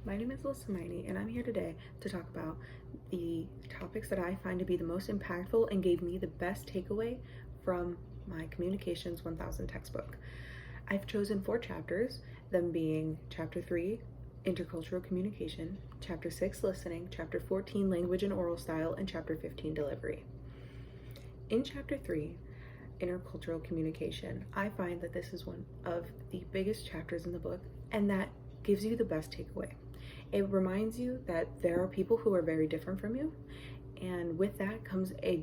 My name is Alyssa Meyne, and I'm here today to talk about the topics that I find to be the most impactful and gave me the best takeaway from my Communications 1000 textbook. I've chosen 4 chapters, them being Chapter 3, Intercultural Communication, Chapter 6, Listening, Chapter 14, Language and Oral Style, and Chapter 15, Delivery. In Chapter 3, Intercultural Communication, I find that this is one of the biggest chapters in the book, and that gives you the best takeaway. It reminds you that there are people who are very different from you, and with that comes a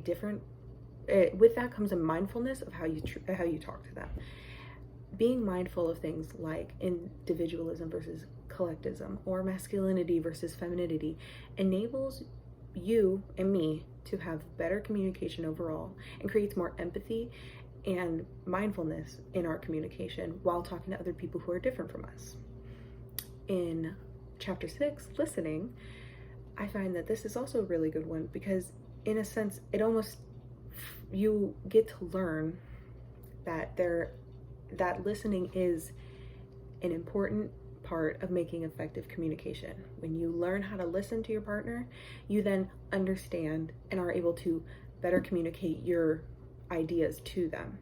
mindfulness of how you talk to them. Being mindful of things like individualism versus collectivism, or masculinity versus femininity, enables you and me to have better communication overall and creates more empathy and mindfulness in our communication while talking to other people who are different from us. In Chapter 6, Listening, I find that this is also a really good one because in a sense you get to learn that listening is an important part of making effective communication. When you learn how to listen to your partner, you then understand and are able to better communicate your ideas to them.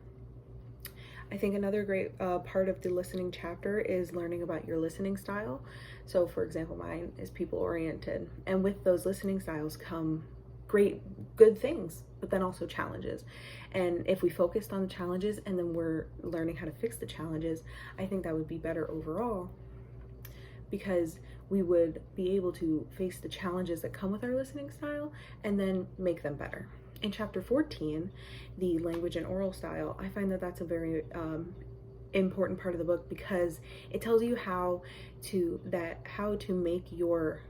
I think another great part of the listening chapter is learning about your listening style. So for example, mine is people-oriented, and with those listening styles come good things, but then also challenges. And if we focused on the challenges and then we're learning how to fix the challenges, I think that would be better overall, because we would be able to face the challenges that come with our listening style and then make them better. In Chapter 14, the language and oral style, I find that that's a very important part of the book because it tells you how to make your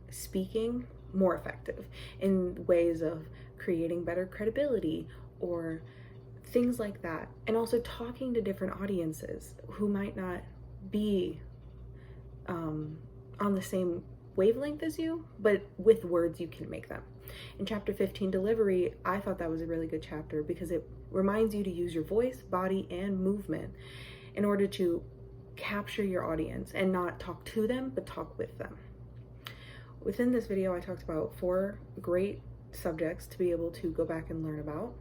speaking more effective in ways of creating better credibility or things like that, and also talking to different audiences who might not be on the same wavelength as you, but with words you can make them. In Chapter 15, Delivery, I thought that was a really good chapter because it reminds you to use your voice, body, and movement in order to capture your audience and not talk to them, but talk with them. Within this video, I talked about 4 great subjects to be able to go back and learn about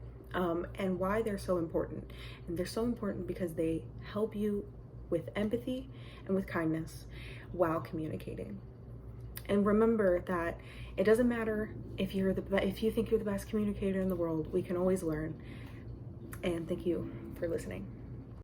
and why they're so important. And they're so important because they help you with empathy and with kindness while communicating. And remember that it doesn't matter if you think you're the best communicator in the world, we can always learn. And thank you for listening.